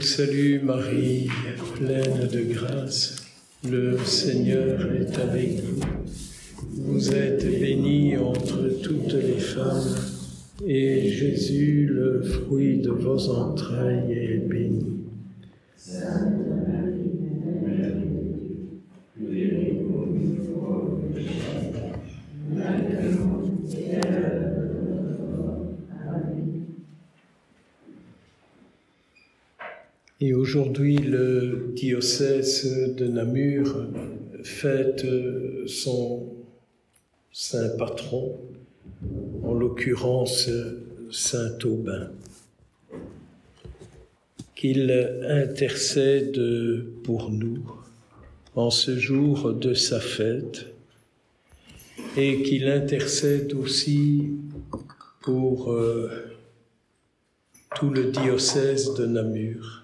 vous salue Marie, pleine de grâce, le Seigneur est avec vous. Vous êtes bénie entre toutes les femmes, et Jésus, le fruit de vos entrailles, est béni. Sainte Marie, Mère de Dieu, priez pour nous pauvres pécheurs, maintenant et à l'heure de notre mort. Amen. Et aujourd'hui, le diocèse de Namur fête son saint patron, en l'occurrence saint Aubin, qu'il intercède pour nous en ce jour de sa fête et qu'il intercède aussi pour tout le diocèse de Namur,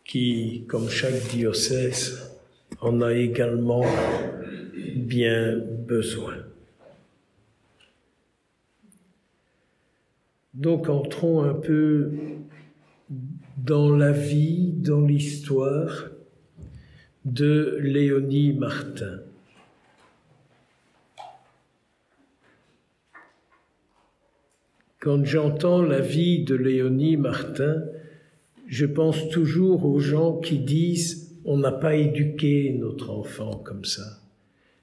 qui, comme chaque diocèse, en a également bien besoin. Donc entrons un peu dans la vie, dans l'histoire de Léonie Martin. Quand j'entends la vie de Léonie Martin, je pense toujours aux gens qui disent « on n'a pas éduqué notre enfant comme ça ».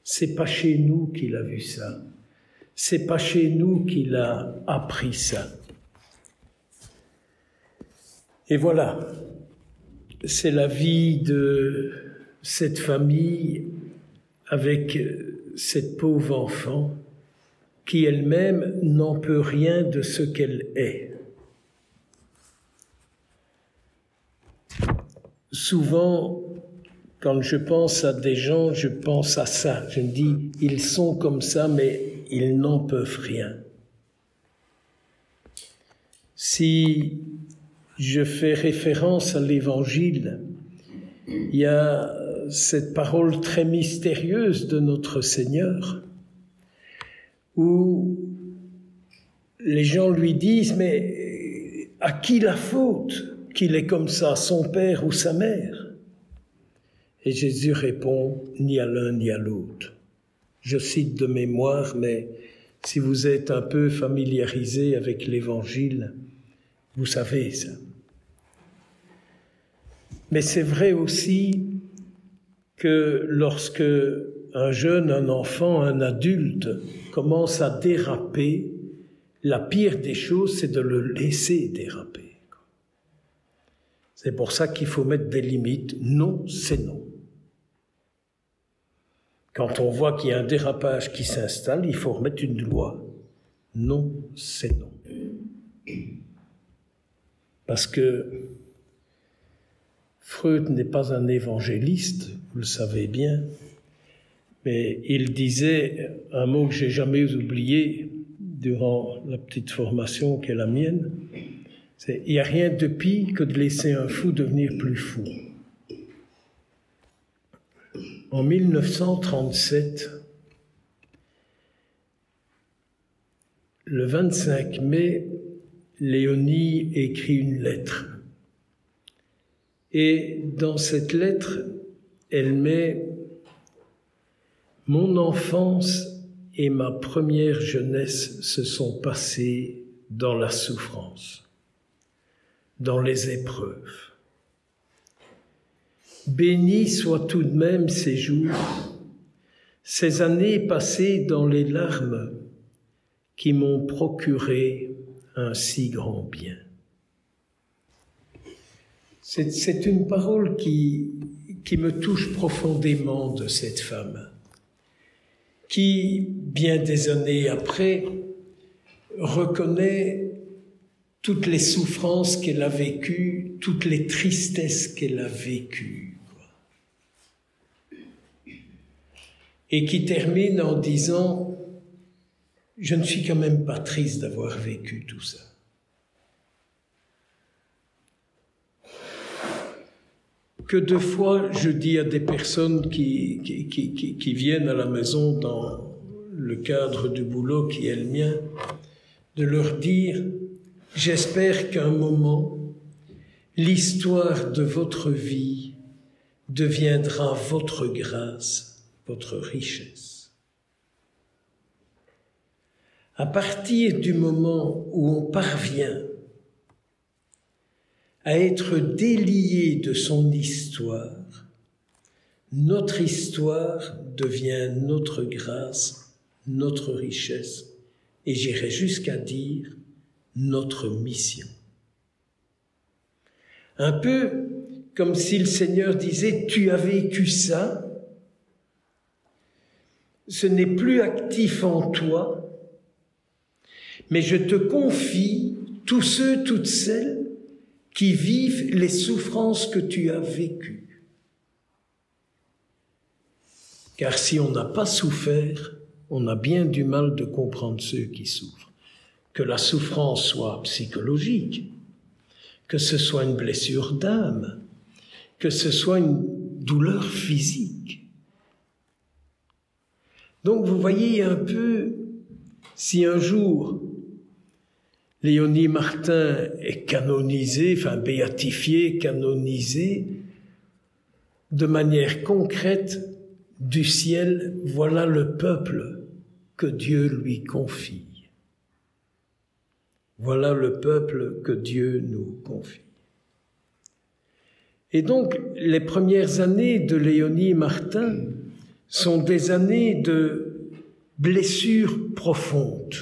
C'est pas chez nous qu'il a vu ça. C'est pas chez nous qu'il a appris ça. Et voilà, c'est la vie de cette famille avec cette pauvre enfant qui elle-même n'en peut rien de ce qu'elle est. Souvent, quand je pense à des gens, je pense à ça. Je me dis, ils sont comme ça, mais ils n'en peuvent rien. Si je fais référence à l'Évangile, il y a cette parole très mystérieuse de notre Seigneur, où les gens lui disent, mais à qui la faute qu'il est comme ça, son père ou sa mère? Et Jésus répond, ni à l'un ni à l'autre. Je cite de mémoire, mais si vous êtes un peu familiarisé avec l'Évangile, vous savez ça. Mais c'est vrai aussi que lorsque un jeune, un enfant, un adulte commence à déraper, la pire des choses, c'est de le laisser déraper. C'est pour ça qu'il faut mettre des limites. Non, c'est non. Quand on voit qu'il y a un dérapage qui s'installe, il faut remettre une loi. Non, c'est non. Parce que Freud n'est pas un évangéliste, vous le savez bien, mais il disait un mot que j'ai jamais oublié durant la petite formation qui est la mienne, c'est « il n'y a rien de pire que de laisser un fou devenir plus fou ». En 1937, le 25 mai, Léonie écrit une lettre. Et dans cette lettre, elle met « Mon enfance et ma première jeunesse se sont passées dans la souffrance, dans les épreuves. Bénis soient tout de même ces jours, ces années passées dans les larmes qui m'ont procuré un si grand bien. » C'est une parole qui me touche profondément de cette femme, qui, bien des années après, reconnaît toutes les souffrances qu'elle a vécues, toutes les tristesses qu'elle a vécues. Et qui termine en disant « Je ne suis quand même pas triste d'avoir vécu tout ça. » Que de fois, je dis à des personnes qui viennent à la maison dans le cadre du boulot qui est le mien, de leur dire « J'espère qu'à un moment, l'histoire de votre vie deviendra votre grâce, votre richesse. À partir du moment où on parvient à être délié de son histoire, notre histoire devient notre grâce, notre richesse, et j'irai jusqu'à dire notre mission. Un peu comme si le Seigneur disait « Tu as vécu ça, ce n'est plus actif en toi, mais je te confie tous ceux, toutes celles qui vivent les souffrances que tu as vécues. » Car si on n'a pas souffert, on a bien du mal de comprendre ceux qui souffrent. Que la souffrance soit psychologique, que ce soit une blessure d'âme, que ce soit une douleur physique. Donc vous voyez un peu, si un jour Léonie Martin est canonisée, enfin béatifiée, canonisée, de manière concrète, du ciel, voilà le peuple que Dieu lui confie. Voilà le peuple que Dieu nous confie. Et donc, les premières années de Léonie Martin sont des années de blessures profondes.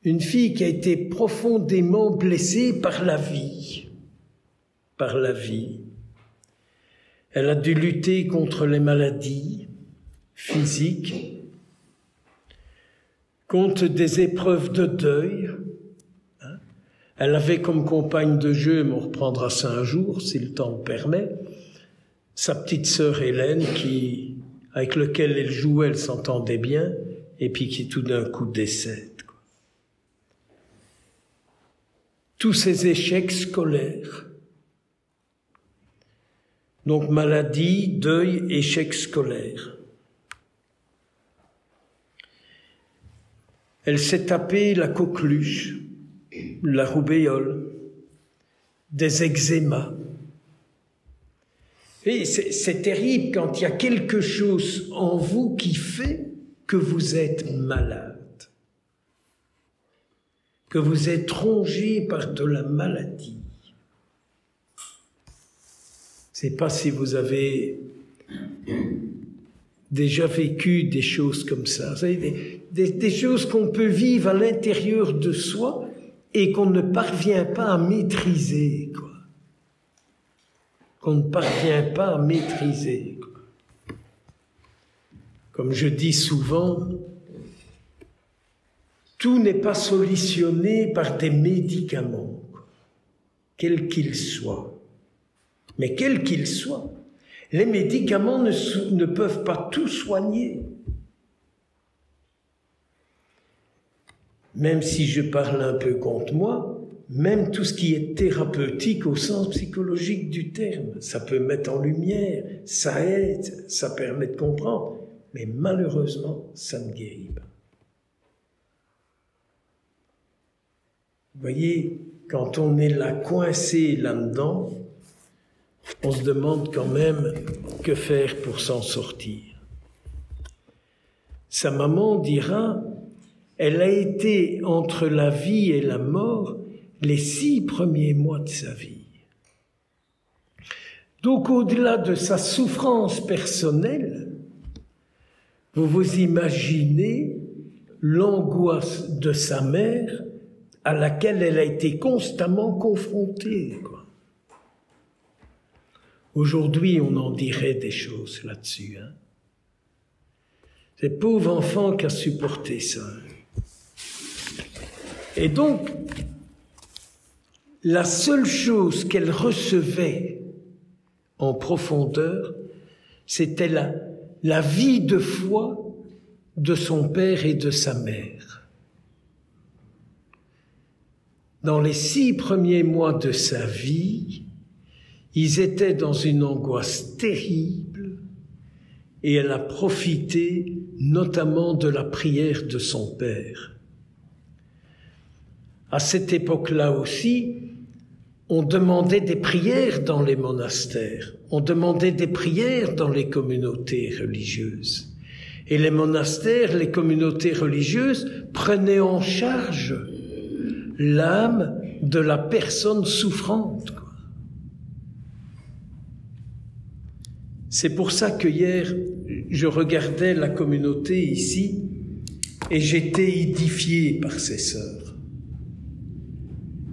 Une fille qui a été profondément blessée par la vie. Par la vie. Elle a dû lutter contre les maladies physiques, contre des épreuves de deuil. Elle avait comme compagne de jeu, mais on reprendra ça un jour, si le temps le permet, sa petite sœur Hélène, avec laquelle elle jouait, elle s'entendait bien, et puis qui tout d'un coup décède. Tous ces échecs scolaires, donc maladie, deuil, échec scolaire. Elle s'est tapée la coqueluche, la roubéole, des eczémas. Et c'est terrible quand il y a quelque chose en vous qui fait que vous êtes malade, que vous êtes rongé par de la maladie. Je ne sais pas si vous avez déjà vécu des choses comme ça. Vous savez, des choses qu'on peut vivre à l'intérieur de soi et qu'on ne parvient pas à maîtriser, quoi. Qu'on ne parvient pas à maîtriser, quoi. Comme je dis souvent, tout n'est pas solutionné par des médicaments, quoi, quels qu'ils soient. Mais quels qu'ils soient, les médicaments ne peuvent pas tout soigner. Même si je parle un peu contre moi, même tout ce qui est thérapeutique au sens psychologique du terme, ça peut mettre en lumière, ça aide, ça permet de comprendre, mais malheureusement, ça ne guérit pas. Vous voyez, quand on est là coincé là-dedans, on se demande quand même que faire pour s'en sortir. Sa maman dira, elle a été entre la vie et la mort les 6 premiers mois de sa vie. Donc au-delà de sa souffrance personnelle, vous vous imaginez l'angoisse de sa mère à laquelle elle a été constamment confrontée, quoi. Aujourd'hui, on en dirait des choses là-dessus, hein. C'est pauvre enfant qui a supporté ça. Et donc, la seule chose qu'elle recevait en profondeur, c'était la vie de foi de son père et de sa mère. Dans les 6 premiers mois de sa vie, ils étaient dans une angoisse terrible et elle a profité notamment de la prière de son père. À cette époque-là aussi, on demandait des prières dans les monastères, on demandait des prières dans les communautés religieuses. Et les monastères, les communautés religieuses prenaient en charge l'âme de la personne souffrante. C'est pour ça que hier, je regardais la communauté ici et j'étais édifié par ces sœurs.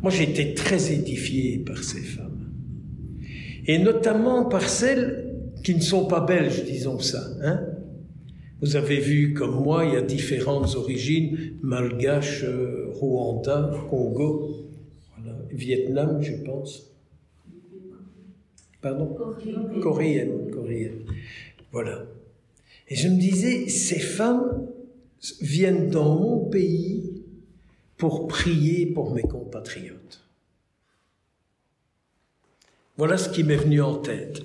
Moi, j'étais très édifié par ces femmes. Et notamment par celles qui ne sont pas belges, disons ça. Hein? Vous avez vu, comme moi, il y a différentes origines, malgache, Rwanda, Congo, voilà, Vietnam, je pense. Pardon? Coréenne. Voilà. Et je me disais, ces femmes viennent dans mon pays pour prier pour mes compatriotes. Voilà ce qui m'est venu en tête.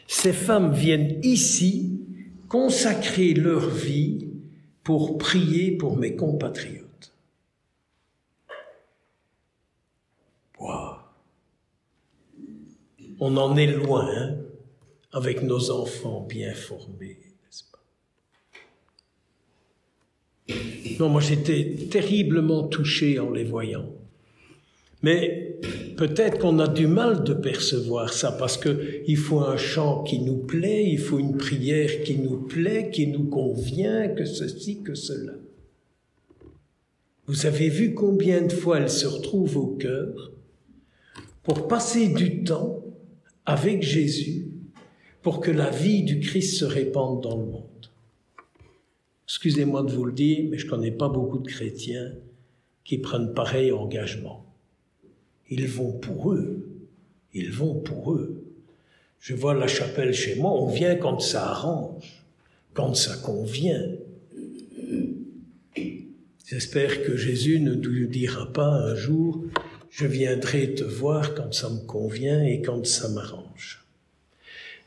Ces femmes viennent ici consacrer leur vie pour prier pour mes compatriotes. Wow. On en est loin, hein, avec nos enfants bien formés, n'est-ce pas? Non, moi j'étais terriblement touché en les voyant. Mais peut-être qu'on a du mal de percevoir ça, parce qu'il faut un chant qui nous plaît, il faut une prière qui nous plaît, qui nous convient, que ceci, que cela. Vous avez vu combien de fois elles se retrouvent au cœur pour passer du temps avec Jésus, pour que la vie du Christ se répande dans le monde. Excusez-moi de vous le dire, mais je ne connais pas beaucoup de chrétiens qui prennent pareil engagement. Ils vont pour eux. Ils vont pour eux. Je vois la chapelle chez moi, on vient quand ça arrange, quand ça convient. J'espère que Jésus ne nous dira pas un jour « Je viendrai te voir quand ça me convient et quand ça m'arrange ».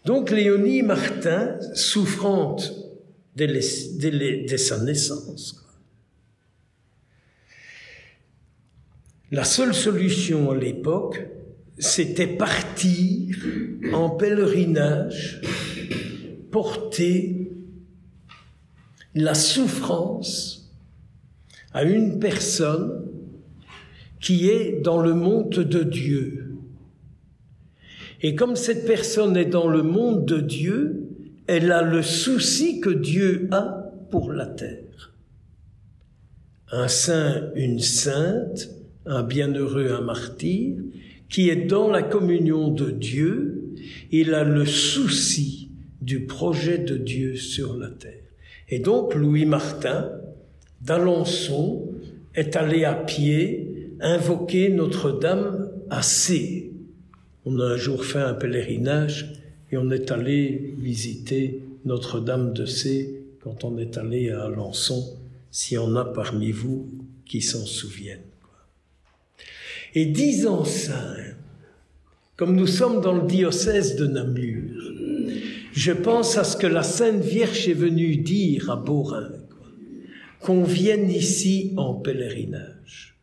Donc Léonie Martin, souffrante dès sa naissance, la seule solution à l'époque, c'était partir en pèlerinage, porter la souffrance à une personne qui est dans le monde de Dieu. Et comme cette personne est dans le monde de Dieu, elle a le souci que Dieu a pour la terre. Un saint, une sainte, un bienheureux, un martyr, qui est dans la communion de Dieu, il a le souci du projet de Dieu sur la terre. Et donc Louis Martin, d'Alençon, est allé à pied invoquer Notre-Dame à Sées. On a un jour fait un pèlerinage et on est allé visiter Notre-Dame de Sées quand on est allé à Alençon, s'il y en a parmi vous qui s'en souviennent. Et disant ça, comme nous sommes dans le diocèse de Namur, je pense à ce que la Sainte Vierge est venue dire à Beaurain, qu'on vienne ici en pèlerinage.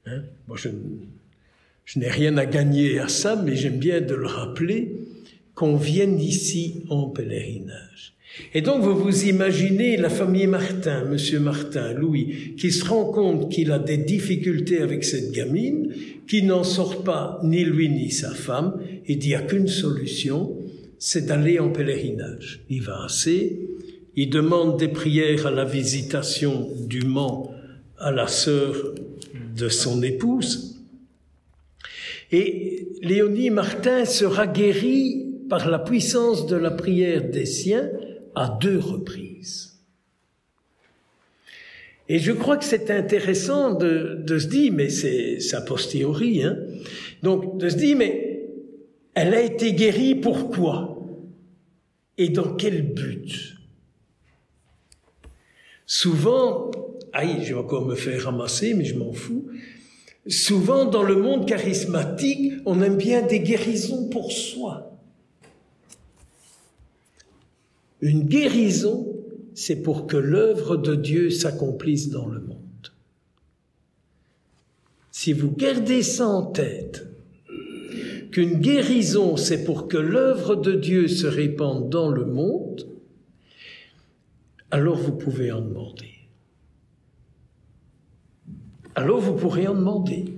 Hein? Moi, je n'ai rien à gagner à ça, mais j'aime bien de le rappeler, qu'on vienne ici en pèlerinage. Et donc, vous vous imaginez la famille Martin, Monsieur Martin, Louis, qui se rend compte qu'il a des difficultés avec cette gamine, qui n'en sort pas ni lui ni sa femme, et dit, il n'y a qu'une solution, c'est d'aller en pèlerinage. Il va assez, il demande des prières à la visitation du Mans à la sœur de son épouse, et Léonie Martin sera guérie par la puissance de la prière des siens à 2 reprises. Et je crois que c'est intéressant de se dire, mais c'est a posteriori, hein, donc de se dire, mais elle a été guérie pourquoi? Et dans quel but? Souvent, je vais encore me faire ramasser, mais je m'en fous. Souvent, dans le monde charismatique, on aime bien des guérisons pour soi. Une guérison, c'est pour que l'œuvre de Dieu s'accomplisse dans le monde. si vous gardez ça en tête, qu'une guérison, c'est pour que l'œuvre de Dieu se répande dans le monde, alors vous pouvez en demander. Alors vous pourrez en demander.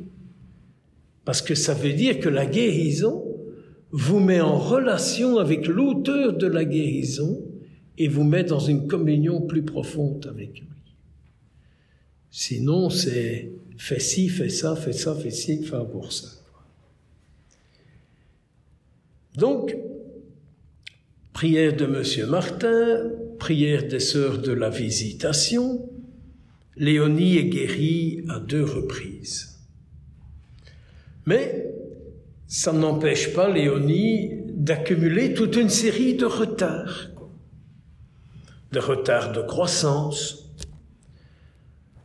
Parce que ça veut dire que la guérison vous met en relation avec l'auteur de la guérison et vous met dans une communion plus profonde avec lui. Sinon, c'est fais ci, fais ça, fais ça, fais ci, fais pour ça. Donc, prière de Monsieur Martin, prière des Sœurs de la Visitation, Léonie est guérie à 2 reprises. Mais ça n'empêche pas Léonie d'accumuler toute une série de retards. De retards de croissance.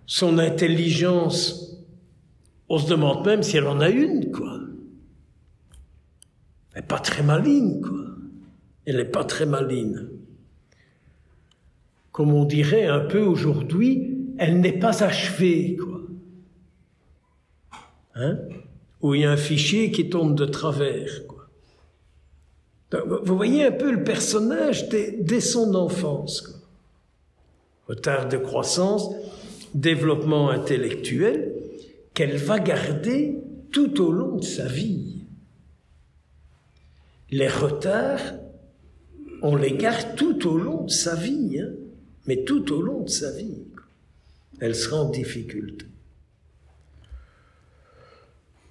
Son intelligence, on se demande même si elle en a une, quoi. Elle n'est pas très maligne, quoi. Elle n'est pas très maligne. Comme on dirait un peu aujourd'hui, elle n'est pas achevée, quoi. Hein? Où il y a un fichier qui tourne de travers, quoi. Vous voyez un peu le personnage dès son enfance, quoi. Retard de croissance, développement intellectuel, qu'elle va garder tout au long de sa vie. Les retards, on les garde tout au long de sa vie, hein, mais tout au long de sa vie. Elle sera en difficulté.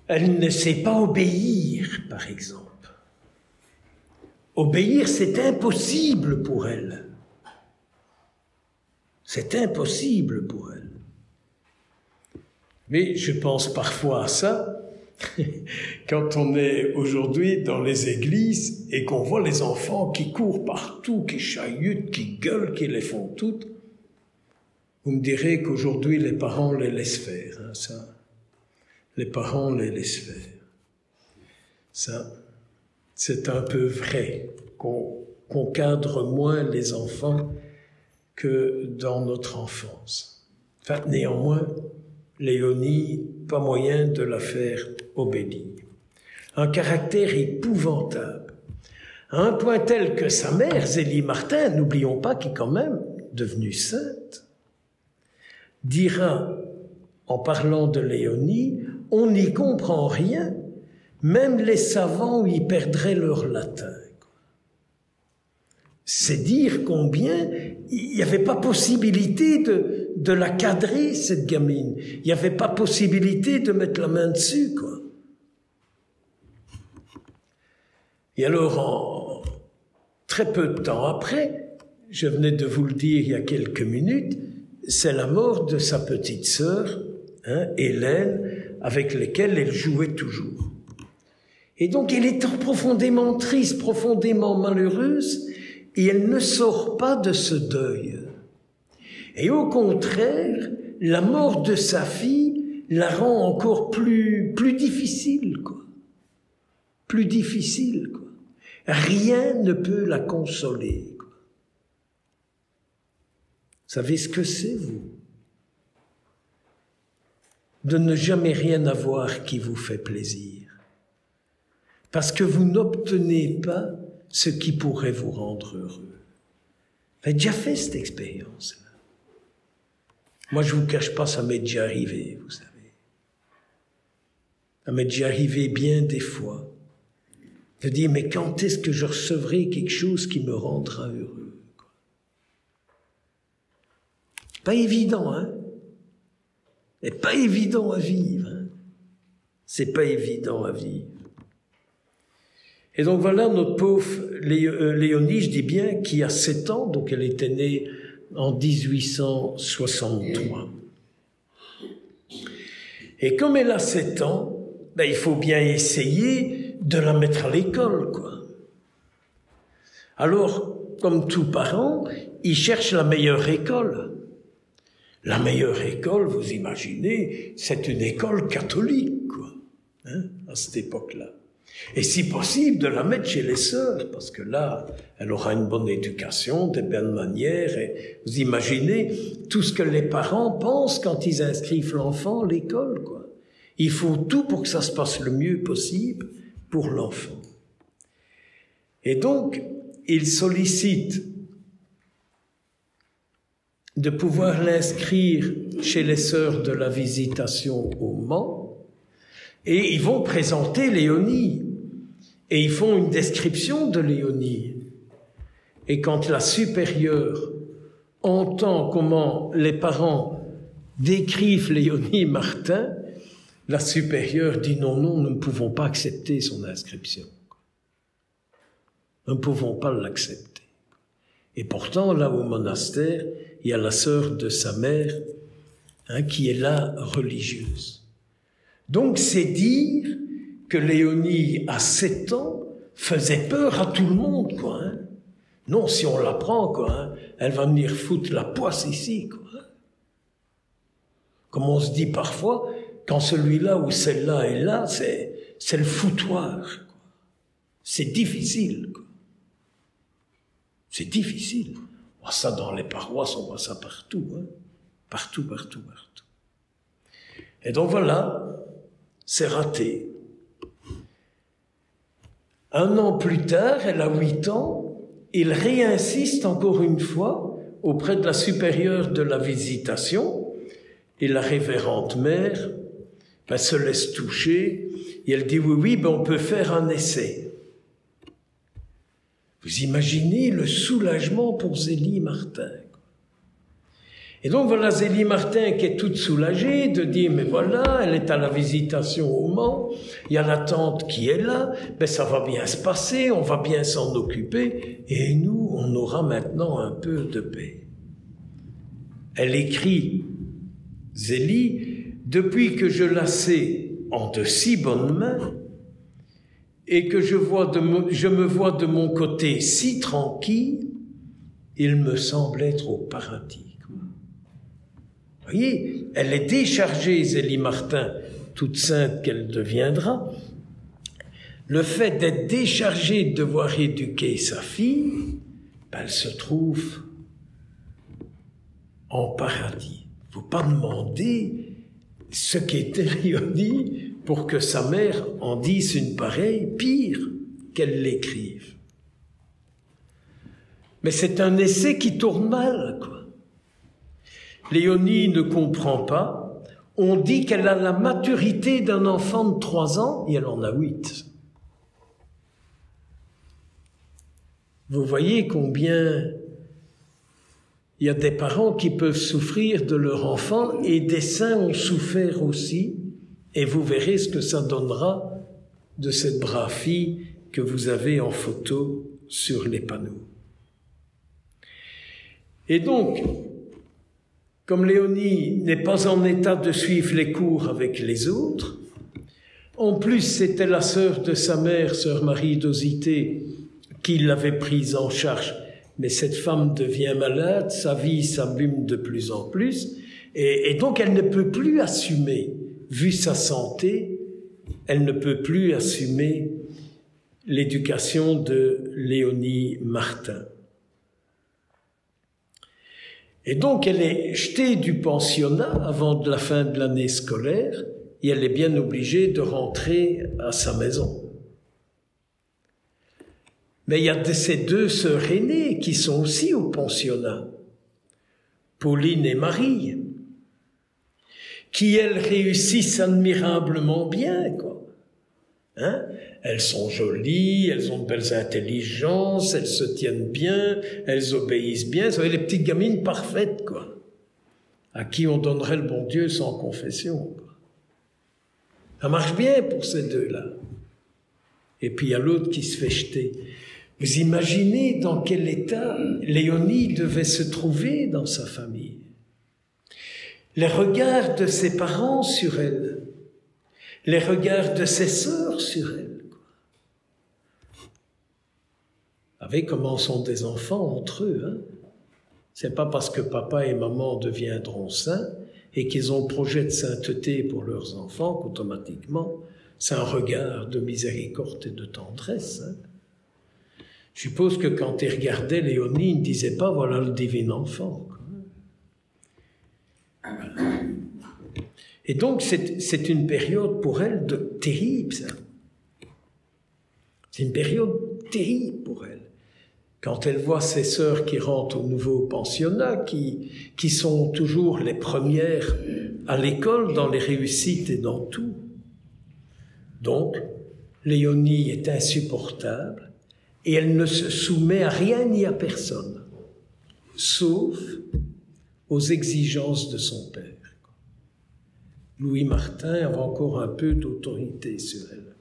Elle ne sait pas obéir, par exemple. Obéir, c'est impossible pour elle. C'est impossible pour elle. Mais je pense parfois à ça quand on est aujourd'hui dans les églises et qu'on voit les enfants qui courent partout, qui chahutent, qui gueulent, qui les font toutes. Vous me direz qu'aujourd'hui les parents les laissent faire, hein, ça. Les parents les laissent faire. Ça, c'est un peu vrai qu'on cadre moins les enfants que dans notre enfance. Enfin, néanmoins, Léonie, pas moyen de la faire obéir. Un caractère épouvantable, à un point tel que sa mère, Zélie Martin, n'oublions pas qu'elle est quand même devenue sainte, dira, en parlant de Léonie, « On n'y comprend rien, même les savants y perdraient leur latin. » C'est dire combien il n'y avait pas possibilité de la cadrer, cette gamine. Il n'y avait pas possibilité de mettre la main dessus, quoi. Et alors, très peu de temps après, je venais de vous le dire il y a quelques minutes, c'est la mort de sa petite sœur, hein, Hélène, avec laquelle elle jouait toujours. Et donc, elle est profondément triste, profondément malheureuse, et elle ne sort pas de ce deuil. Et au contraire, la mort de sa fille la rend encore plus difficile, quoi. Plus difficile, quoi. Rien ne peut la consoler, quoi. Vous savez ce que c'est, vous? De ne jamais rien avoir qui vous fait plaisir. Parce que vous n'obtenez pas ce qui pourrait vous rendre heureux. Vous avez déjà fait cette expérience-là. Moi, je ne vous cache pas, ça m'est déjà arrivé, vous savez. Ça m'est déjà arrivé bien des fois. De dire, mais quand est-ce que je recevrai quelque chose qui me rendra heureux, quoi. Pas évident, hein? C'est pas évident à vivre, hein? C'est pas évident à vivre. Et donc voilà notre pauvre Léonie, je dis bien, qui a 7 ans, donc elle était née en 1863. Et comme elle a 7 ans, ben, il faut bien essayer de la mettre à l'école, quoi. Alors, comme tout parent, il cherche la meilleure école. La meilleure école, vous imaginez, c'est une école catholique, quoi, hein, à cette époque-là. Et si possible, de la mettre chez les sœurs, parce que là, elle aura une bonne éducation, des belles manières, et vous imaginez tout ce que les parents pensent quand ils inscrivent l'enfant à l'école, quoi. Il faut tout pour que ça se passe le mieux possible pour l'enfant. Et donc, il sollicite de pouvoir l'inscrire chez les sœurs de la Visitation au Mans, et ils vont présenter Léonie, et ils font une description de Léonie. Et quand la supérieure entend comment les parents décrivent Léonie Martin, la supérieure dit non, nous ne pouvons pas accepter son inscription. Nous ne pouvons pas l'accepter. Et pourtant, là au monastère, il y a la sœur de sa mère qui est là religieuse. Donc c'est dire que Léonie, à 7 ans, faisait peur à tout le monde, quoi. Non, si on la prend, quoi, elle va venir foutre la poisse ici, quoi. Comme on se dit parfois, quand celui-là ou celle-là est là, c'est le foutoir, quoi. C'est difficile, quoi. C'est difficile. On voit ça dans les paroisses, on voit ça partout, Partout, partout, partout. Et donc voilà, c'est raté. 1 an plus tard, elle a 8 ans, il réinsiste encore une fois auprès de la supérieure de la Visitation, et la révérende mère se laisse toucher, et elle dit oui, on peut faire un essai. Vous imaginez le soulagement pour Zélie Martin. Et donc voilà Zélie Martin qui est toute soulagée de dire, mais voilà, elle est à la Visitation au Mans, il y a la tante qui est là, ça va bien se passer, on va bien s'en occuper, et nous, on aura maintenant un peu de paix. Elle écrit, Zélie, depuis que je la sais en de si bonnes mains, et que je me vois de mon côté si tranquille, il me semble être au paradis. Vous voyez, elle est déchargée, Zélie Martin, toute sainte qu'elle deviendra. Le fait d'être déchargée de devoir éduquer sa fille, elle se trouve en paradis. Il ne faut pas demander ce qu'était Léonie pour que sa mère en dise une pareille, pire qu'elle l'écrive. Mais c'est un essai qui tourne mal, quoi. Léonie ne comprend pas. On dit qu'elle a la maturité d'un enfant de 3 ans, et elle en a 8. Vous voyez combien il y a des parents qui peuvent souffrir de leur enfant, et des saints ont souffert aussi, et vous verrez ce que ça donnera de cette brave fille que vous avez en photo sur les panneaux. Et donc, comme Léonie n'est pas en état de suivre les cours avec les autres, en plus c'était la sœur de sa mère, sœur Marie d'Osité, qui l'avait prise en charge. Mais cette femme devient malade, sa vie s'abîme de plus en plus, et donc elle ne peut plus assumer, vu sa santé, elle ne peut plus assumer l'éducation de Léonie Martin. Et donc elle est jetée du pensionnat avant la fin de l'année scolaire, et elle est bien obligée de rentrer à sa maison. Mais il y a ces 2 sœurs aînées qui sont aussi au pensionnat, Pauline et Marie, qui, elles, réussissent admirablement bien, quoi. Elles sont jolies, elles ont de belles intelligences, elles se tiennent bien, elles obéissent bien. Vous savez, les petites gamines parfaites, quoi, à qui on donnerait le bon Dieu sans confession, quoi. Ça marche bien pour ces 2-là. Et puis il y a l'autre qui se fait jeter. Vous imaginez dans quel état Léonie devait se trouver dans sa famille. Les regards de ses parents sur elle, les regards de ses sœurs sur elle. Vous savez comment sont des enfants entre eux, C'est pas parce que papa et maman deviendront saints et qu'ils ont projet de sainteté pour leurs enfants qu'automatiquement, c'est un regard de miséricorde et de tendresse. Je suppose que quand il regardait Léonie, il ne disait pas « voilà le divin enfant ». Et donc, c'est une période pour elle terrible, ça. C'est une période terrible pour elle. Quand elle voit ses sœurs qui rentrent au nouveau pensionnat, qui sont toujours les premières à l'école, dans les réussites et dans tout. Donc, Léonie est insupportable et elle ne se soumet à rien ni à personne, sauf aux exigences de son père. Louis Martin avait encore un peu d'autorité sur elle.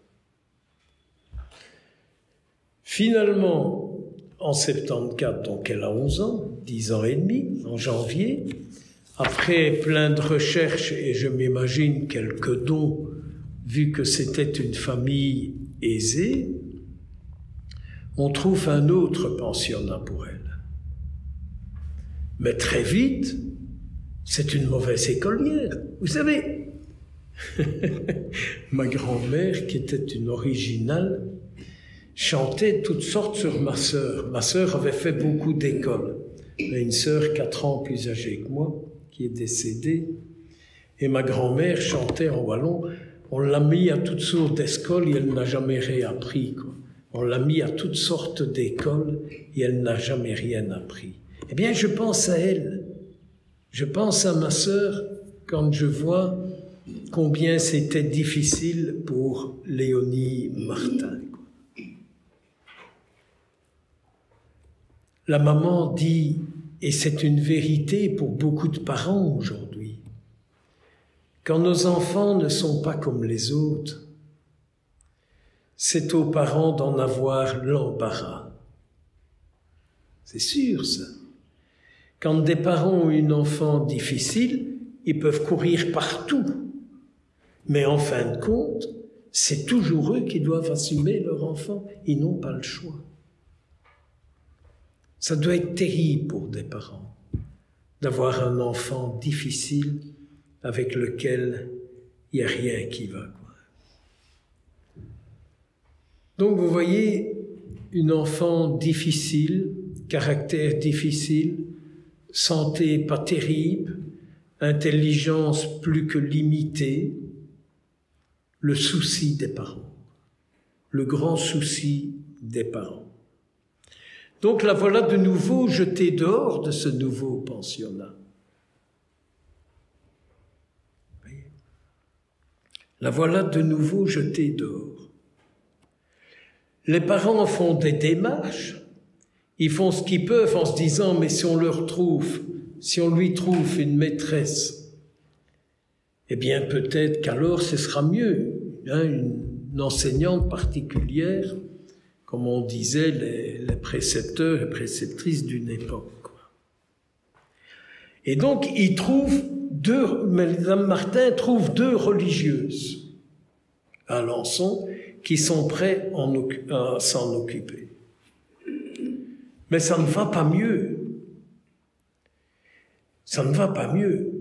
Finalement, en 74, donc elle a 11 ans, 10 ans et demi, en janvier, après plein de recherches et je m'imagine quelques dons, vu que c'était une famille aisée, on trouve un autre pensionnat pour elle. Mais très vite, c'est une mauvaise écolière. Vous savez, ma grand-mère, qui était une originale, chantait toutes sortes sur ma sœur. Ma sœur avait fait beaucoup d'écoles. Elle a une sœur 4 ans plus âgée que moi, qui est décédée. Et ma grand-mère chantait en wallon. On l'a mis à toutes sortes d'écoles et elle n'a jamais réappris, quoi. On l'a mis à toutes sortes d'écoles et elle n'a jamais rien appris. Eh bien, je pense à elle. Je pense à ma sœur quand je vois combien c'était difficile pour Léonie Martin. La maman dit, et c'est une vérité pour beaucoup de parents aujourd'hui, quand nos enfants ne sont pas comme les autres, c'est aux parents d'en avoir l'embarras. C'est sûr, ça. Quand des parents ont un enfant difficile, ils peuvent courir partout. Mais en fin de compte, c'est toujours eux qui doivent assumer leur enfant. Ils n'ont pas le choix. Ça doit être terrible pour des parents d'avoir un enfant difficile avec lequel il n'y a rien qui va, quoi. Donc vous voyez, une enfant difficile, caractère difficile, santé pas terrible, intelligence plus que limitée, le souci des parents, le grand souci des parents. Donc la voilà de nouveau jetée dehors de ce nouveau pensionnat. La voilà de nouveau jetée dehors. Les parents font des démarches, ils font ce qu'ils peuvent en se disant, mais si on lui trouve une maîtresse, eh bien peut-être qu'alors ce sera mieux, hein, une enseignante particulière, comme on disait les précepteurs et préceptrices d'une époque, quoi. Et donc Madame Martin trouve 2 religieuses à Alençon qui sont prêts à s'en occuper. Mais ça ne va pas mieux. Ça ne va pas mieux.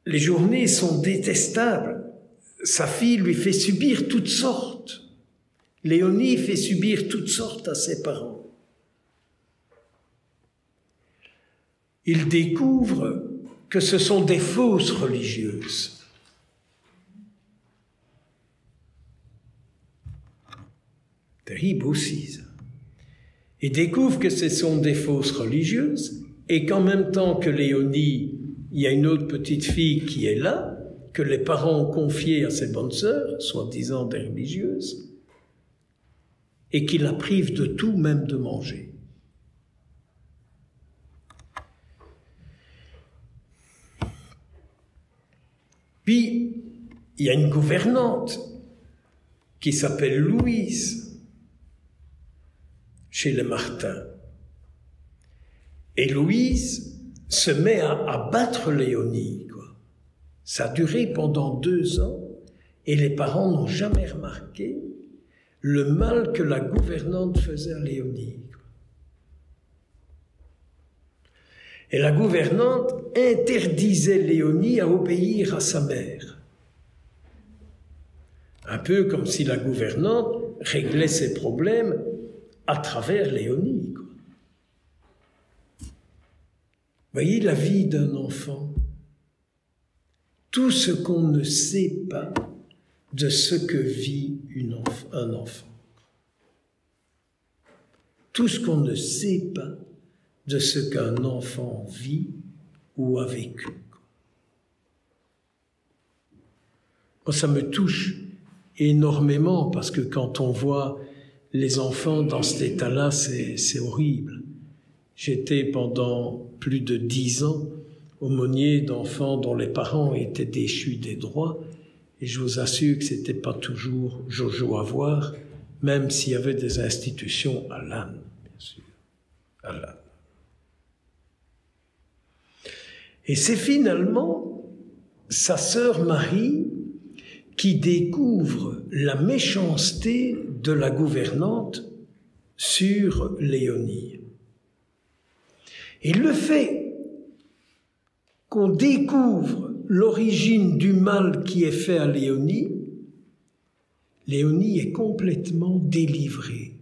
Les journées sont détestables. Sa fille lui fait subir toutes sortes. Léonie fait subir toutes sortes à ses parents. Il découvre que ce sont des fausses religieuses. Terrible aussi, ça. Il découvre que ce sont des fausses religieuses et qu'en même temps que Léonie, il y a une autre petite fille qui est là, que les parents ont confiée à ses bonnes sœurs, soi-disant des religieuses, et qui la privent de tout, même de manger. Puis, il y a une gouvernante qui s'appelle Louise, chez les Martins. Et Louise se met à battre Léonie, quoi. Ça a duré pendant 2 ans et les parents n'ont jamais remarqué le mal que la gouvernante faisait à Léonie, quoi. Et la gouvernante interdisait Léonie à obéir à sa mère. Un peu comme si la gouvernante réglait ses problèmes à travers Léonie, quoi. Voyez la vie d'un enfant tout ce qu'on ne sait pas de ce que vit un enfant. Tout ce qu'on ne sait pas de ce qu'un enfant vit ou a vécu. Moi, ça me touche énormément parce que quand on voit les enfants dans cet état-là, c'est horrible. J'étais pendant plus de 10 ans aumônier d'enfants dont les parents étaient déchus des droits, et je vous assure que c'était pas toujours jojo à voir, même s'il y avait des institutions à l'âne, bien sûr, à l'âne. Et c'est finalement sa sœur Marie qui découvre la méchanceté de la gouvernante sur Léonie. Et le fait qu'on découvre l'origine du mal qui est fait à Léonie, Léonie est complètement délivrée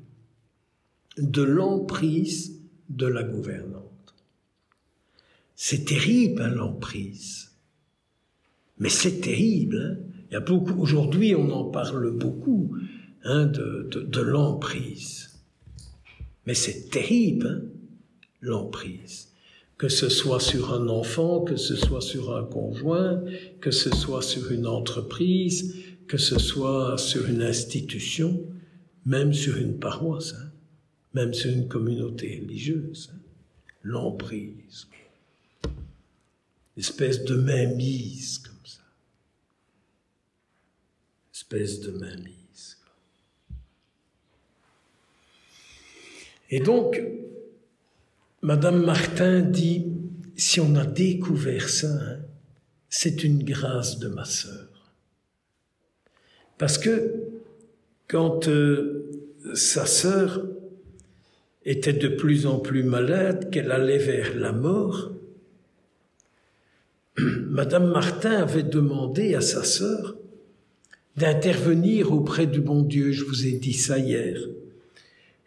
de l'emprise de la gouvernante. C'est terrible, hein, l'emprise. Mais c'est terrible, hein. Il y a beaucoup, aujourd'hui on en parle beaucoup, hein, de l'emprise. Mais c'est terrible, hein, l'emprise. Que ce soit sur un enfant, que ce soit sur un conjoint, que ce soit sur une entreprise, que ce soit sur une institution, même sur une paroisse, hein, même sur une communauté religieuse. Hein, l'emprise. Espèce de mainmise comme ça. Espèce de mainmise. Et donc, Madame Martin dit, si on a découvert ça, hein, c'est une grâce de ma sœur. Parce que quand sa sœur était de plus en plus malade, qu'elle allait vers la mort, Madame Martin avait demandé à sa sœur d'intervenir auprès du bon Dieu, je vous ai dit ça hier,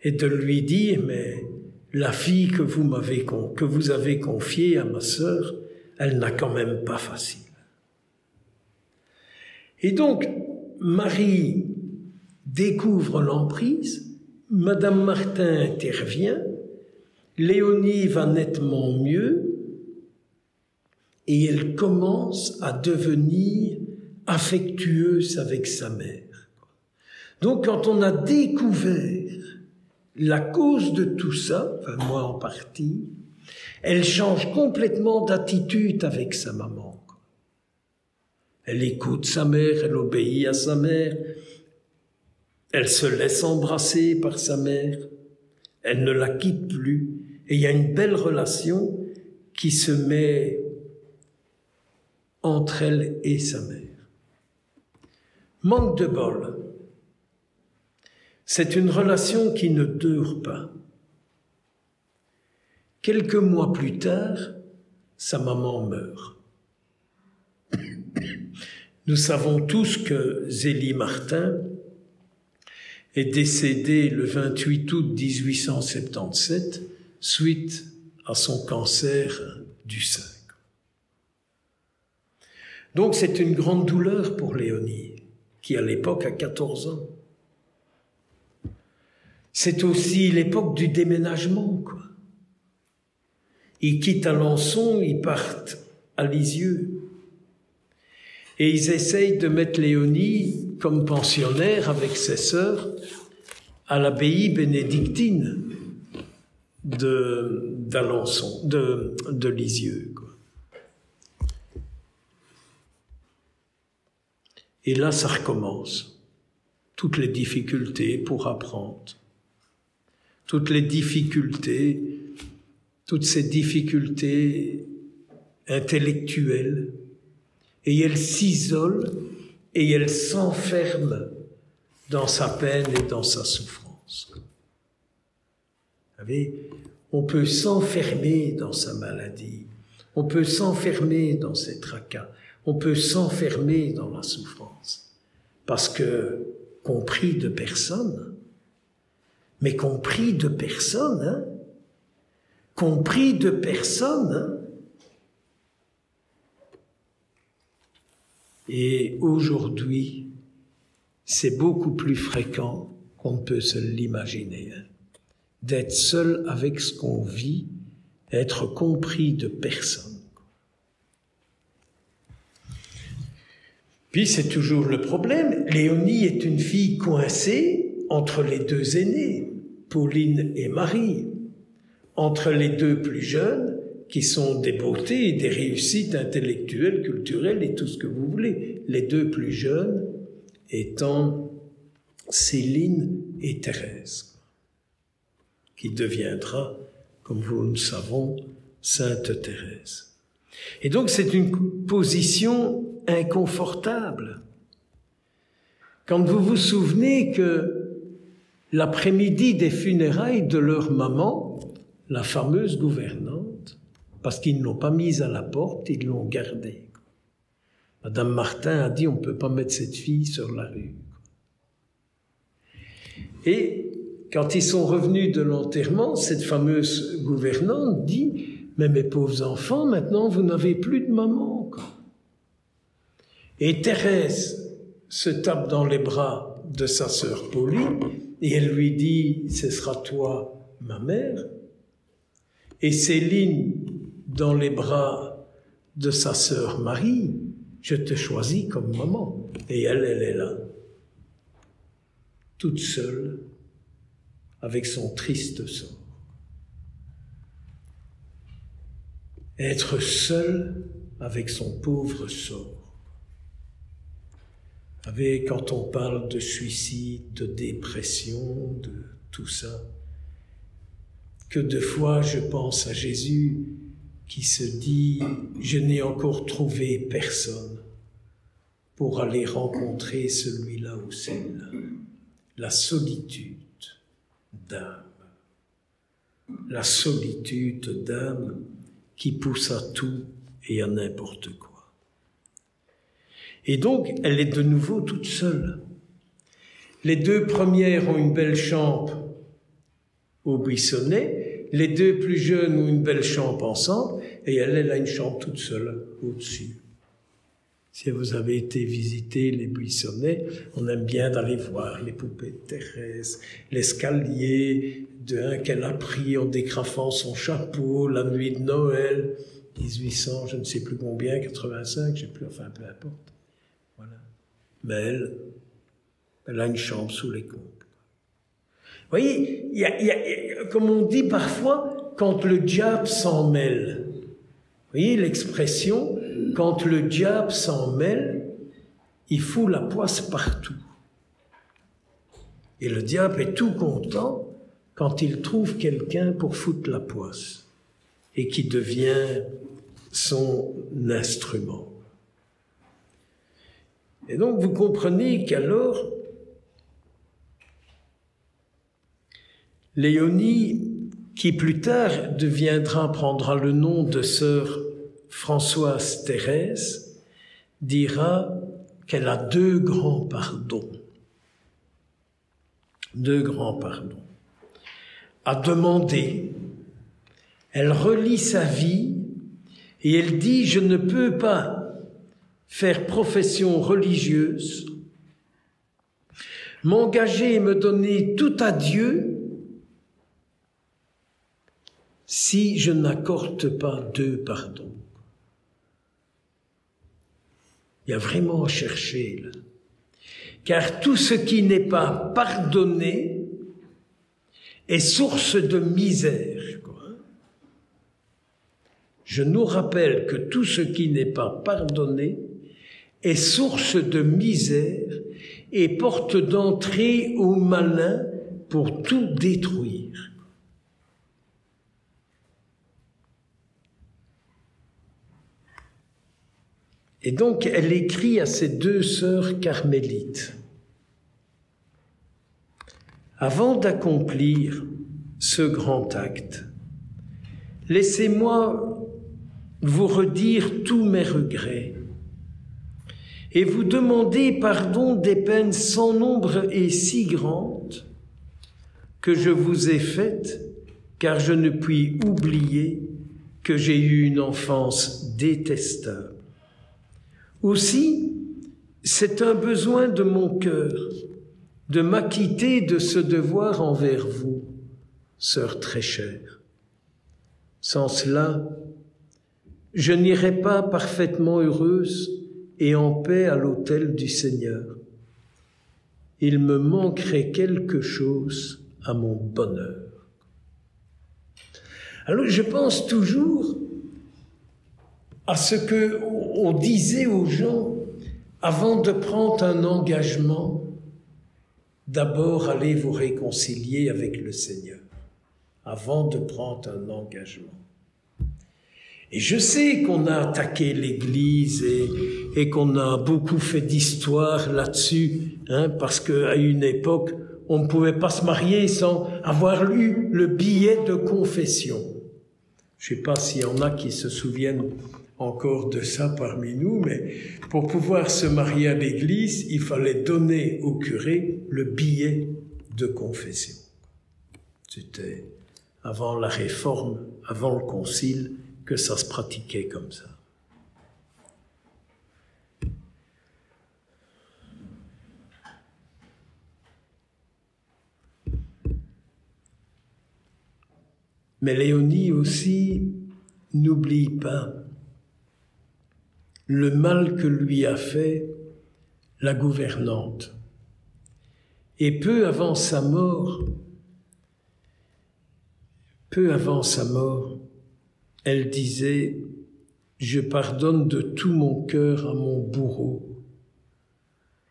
et de lui dire, mais la fille que vous avez confiée à ma sœur, elle n'a quand même pas facile. Et donc, Marie découvre l'emprise, Madame Martin intervient, Léonie va nettement mieux, et elle commence à devenir affectueuse avec sa mère. Donc, quand on a découvert la cause de tout ça, enfin moi en partie, elle change complètement d'attitude avec sa maman. Elle écoute sa mère, elle obéit à sa mère, elle se laisse embrasser par sa mère, elle ne la quitte plus, et il y a une belle relation qui se met entre elle et sa mère. Manque de bol. C'est une relation qui ne dure pas. Quelques mois plus tard, sa maman meurt. Nous savons tous que Zélie Martin est décédée le 28 août 1877 suite à son cancer du sein. Donc c'est une grande douleur pour Léonie, qui à l'époque a 14 ans. C'est aussi l'époque du déménagement, quoi. Ils quittent Alençon, ils partent à Lisieux. Et ils essayent de mettre Léonie comme pensionnaire avec ses sœurs à l'abbaye bénédictine d'Alençon, de Lisieux, quoi. Et là, ça recommence. Toutes les difficultés pour apprendre. Toutes ces difficultés intellectuelles. Et elle s'isole et elle s'enferme dans sa peine et dans sa souffrance. Vous savez, on peut s'enfermer dans sa maladie. On peut s'enfermer dans ses tracas. On peut s'enfermer dans la souffrance, parce que compris de personne, mais compris de personne, hein, compris de personne, hein. Et aujourd'hui, c'est beaucoup plus fréquent qu'on ne peut se l'imaginer, hein, d'être seul avec ce qu'on vit, être compris de personne. Puis c'est toujours le problème, Léonie est une fille coincée entre les deux aînés, Pauline et Marie, entre les deux plus jeunes, qui sont des beautés et des réussites intellectuelles, culturelles et tout ce que vous voulez. Les deux plus jeunes étant Céline et Thérèse, qui deviendra, comme nous le savons, Sainte Thérèse. Et donc c'est une position inconfortable. Quand vous vous souvenez que l'après-midi des funérailles de leur maman, la fameuse gouvernante, parce qu'ils ne l'ont pas mise à la porte, ils l'ont gardée. Madame Martin a dit, on ne peut pas mettre cette fille sur la rue. Et quand ils sont revenus de l'enterrement, cette fameuse gouvernante dit, mais mes pauvres enfants, maintenant vous n'avez plus de maman. Et Thérèse se tape dans les bras de sa sœur Pauline et elle lui dit, ce sera toi ma mère. Et Céline dans les bras de sa sœur Marie, je te choisis comme maman. Et elle est là, toute seule, avec son triste sort. Être seule avec son pauvre sort. Vous savez, quand on parle de suicide, de dépression, de tout ça, que de fois je pense à Jésus qui se dit « Je n'ai encore trouvé personne pour aller rencontrer celui-là ou celle-là. » La solitude d'âme. La solitude d'âme qui pousse à tout et à n'importe quoi. Et donc, elle est de nouveau toute seule. Les deux premières ont une belle chambre au Buissonnet, les deux plus jeunes ont une belle chambre ensemble, et elle a une chambre toute seule au-dessus. Si vous avez été visiter les Buissonnets, on aime bien d'aller voir les poupées de Thérèse, l'escalier qu'elle a pris en dégrafant son chapeau, la nuit de Noël, 1800, je ne sais plus combien, 85, je ne sais plus, enfin peu importe. Voilà. Mais elle a une chambre sous les combles. Vous voyez, comme on dit parfois, quand le diable s'en mêle. Vous voyez l'expression, quand le diable s'en mêle, il fout la poisse partout. Et le diable est tout content quand il trouve quelqu'un pour foutre la poisse et qui devient son instrument. Et donc vous comprenez qu'alors, Léonie, qui plus tard prendra le nom de sœur Françoise Thérèse, dira qu'elle a deux grands pardons. Deux grands pardons. À demander, elle relit sa vie et elle dit « Je ne peux pas faire profession religieuse, m'engager et me donner tout à Dieu si je n'accorde pas deux pardons. » Il y a vraiment à chercher là. Car tout ce qui n'est pas pardonné est source de misère. Je nous rappelle que tout ce qui n'est pas pardonné est source de misère et porte d'entrée au malin pour tout détruire. Et donc, elle écrit à ses deux sœurs carmélites. Avant d'accomplir ce grand acte, laissez-moi vous redire tous mes regrets et vous demander pardon des peines sans nombre et si grandes que je vous ai faites, car je ne puis oublier que j'ai eu une enfance détestable. Aussi, c'est un besoin de mon cœur de m'acquitter de ce devoir envers vous, sœur très chère. Sans cela, je n'irai pas parfaitement heureuse et en paix à l'autel du Seigneur. Il me manquerait quelque chose à mon bonheur. Alors je pense toujours à ce qu'on disait aux gens avant de prendre un engagement, d'abord allez vous réconcilier avec le Seigneur, avant de prendre un engagement. Et je sais qu'on a attaqué l'Église et qu'on a beaucoup fait d'histoire là-dessus, parce qu'à une époque, on ne pouvait pas se marier sans avoir lu le billet de confession. Je ne sais pas s'il y en a qui se souviennent encore de ça parmi nous, mais pour pouvoir se marier à l'Église, il fallait donner au curé le billet de confession. C'était avant la Réforme, avant le Concile, que ça se pratiquait comme ça. Mais Léonie aussi n'oublie pas le mal que lui a fait la gouvernante. Et peu avant sa mort, elle disait « Je pardonne de tout mon cœur à mon bourreau »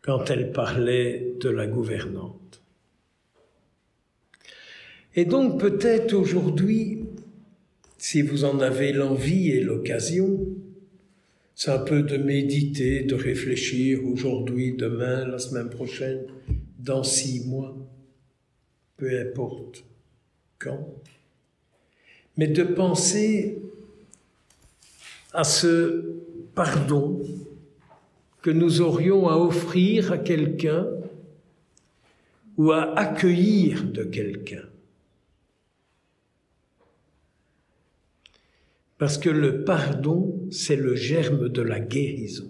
quand elle parlait de la gouvernante. Et donc peut-être aujourd'hui, si vous en avez l'envie et l'occasion, c'est un peu de méditer, de réfléchir aujourd'hui, demain, la semaine prochaine, dans 6 mois, peu importe quand, mais de penser à ce pardon que nous aurions à offrir à quelqu'un ou à accueillir de quelqu'un. Parce que le pardon, c'est le germe de la guérison.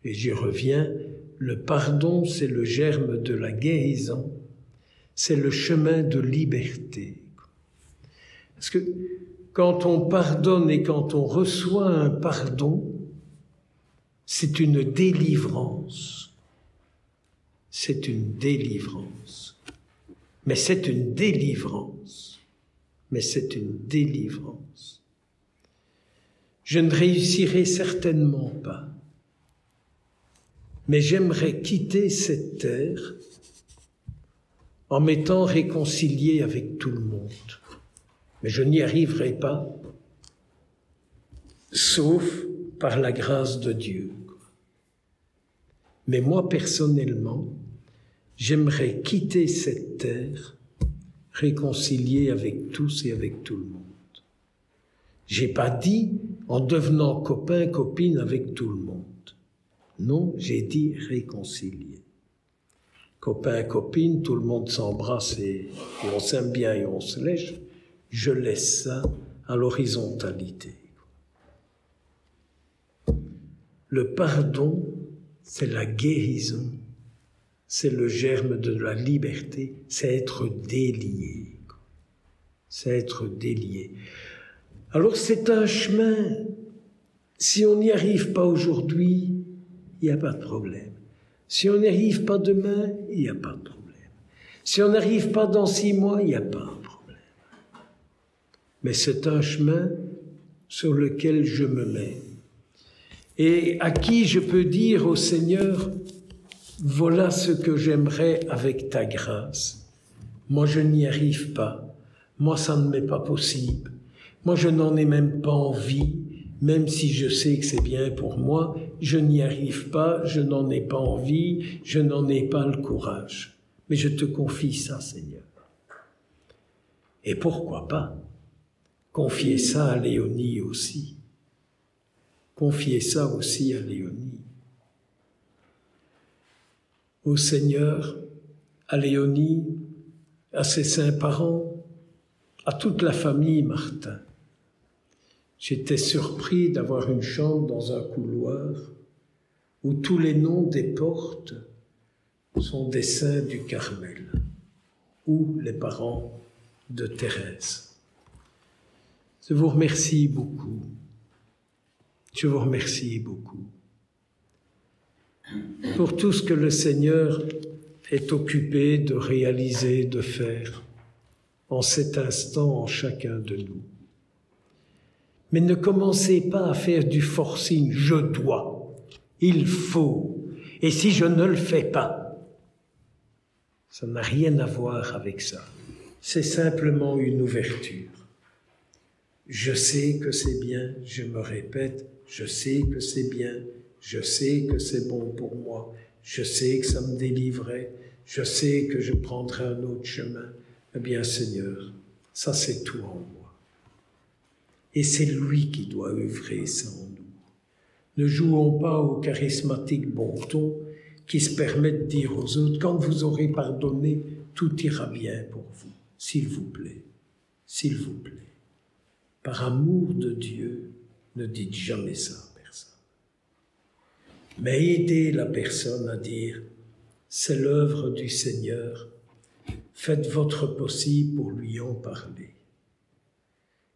Et j'y reviens, le pardon, c'est le germe de la guérison, c'est le chemin de liberté. Parce que quand on pardonne et quand on reçoit un pardon, c'est une délivrance. C'est une délivrance. Mais c'est une délivrance. Mais c'est une délivrance. Je ne réussirai certainement pas, mais j'aimerais quitter cette terre en m'étant réconcilié avec tout le monde. Mais je n'y arriverai pas, sauf par la grâce de Dieu. Mais moi, personnellement, j'aimerais quitter cette terre réconcilié avec tous et avec tout le monde. J'ai pas dit en devenant copain, copine avec tout le monde. Non, j'ai dit réconcilié. Copain, copine, tout le monde s'embrasse et on s'aime bien et on se lèche. Je laisse ça à l'horizontalité. Le pardon, c'est la guérison, c'est le germe de la liberté, c'est être délié. C'est être délié. Alors c'est un chemin, si on n'y arrive pas aujourd'hui, il n'y a pas de problème. Si on n'y arrive pas demain, il n'y a pas de problème. Si on n'arrive pas dans 6 mois, il n'y a pas de problème. Mais c'est un chemin sur lequel je me mets. Et à qui je peux dire au Seigneur, voilà ce que j'aimerais avec ta grâce. Moi, je n'y arrive pas. Moi, ça ne m'est pas possible. Moi, je n'en ai même pas envie, même si je sais que c'est bien pour moi. Je n'y arrive pas, je n'en ai pas envie, je n'en ai pas le courage. Mais je te confie ça, Seigneur. Et pourquoi pas confier ça à Léonie aussi. Confier ça aussi à Léonie. Au Seigneur, à Léonie, à ses saints parents, à toute la famille Martin. J'étais surpris d'avoir une chambre dans un couloir où tous les noms des portes sont des saints du Carmel, ou les parents de Thérèse. Je vous remercie beaucoup. Je vous remercie beaucoup pour tout ce que le Seigneur est occupé de réaliser, de faire en cet instant en chacun de nous. Mais ne commencez pas à faire du forcing « je dois »,« il faut », et si je ne le fais pas, ça n'a rien à voir avec ça. C'est simplement une ouverture. Je sais que c'est bien, je me répète, je sais que c'est bien, je sais que c'est bon pour moi, je sais que ça me délivrerait, je sais que je prendrai un autre chemin. Eh bien, Seigneur, ça c'est tout en moi. Et c'est lui qui doit œuvrer ça en nous. Ne jouons pas au charismatique bon ton qui se permet de dire aux autres, quand vous aurez pardonné, tout ira bien pour vous. S'il vous plaît, s'il vous plaît. Par amour de Dieu, ne dites jamais ça à personne. Mais aidez la personne à dire, c'est l'œuvre du Seigneur, faites votre possible pour lui en parler.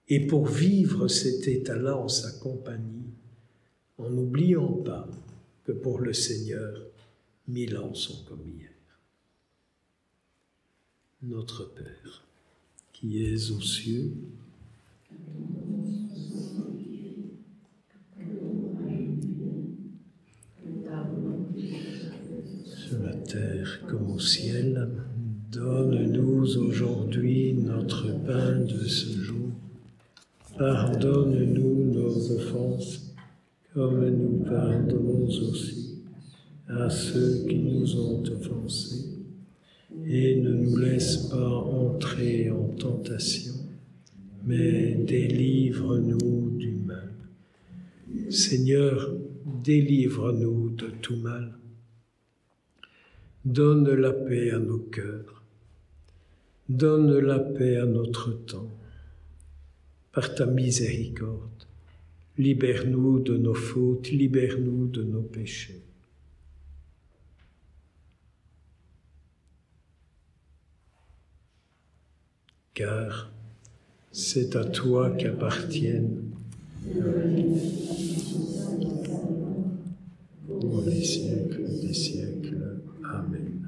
Et pour vivre cet état-là en sa compagnie, en n'oubliant pas que pour le Seigneur, 1000 ans sont comme hier. Notre Père, qui es aux cieux, sur la terre comme au ciel, donne-nous aujourd'hui notre pain de ce jour. Pardonne-nous nos offenses, comme nous pardonnons aussi à ceux qui nous ont offensés. Et ne nous laisse pas entrer en tentation, mais délivre-nous du mal. Seigneur, délivre-nous de tout mal. Donne la paix à nos cœurs. Donne la paix à notre temps. Par ta miséricorde, libère-nous de nos fautes, libère-nous de nos péchés. Car c'est à toi qu'appartiennent pour les siècles des siècles. Amen.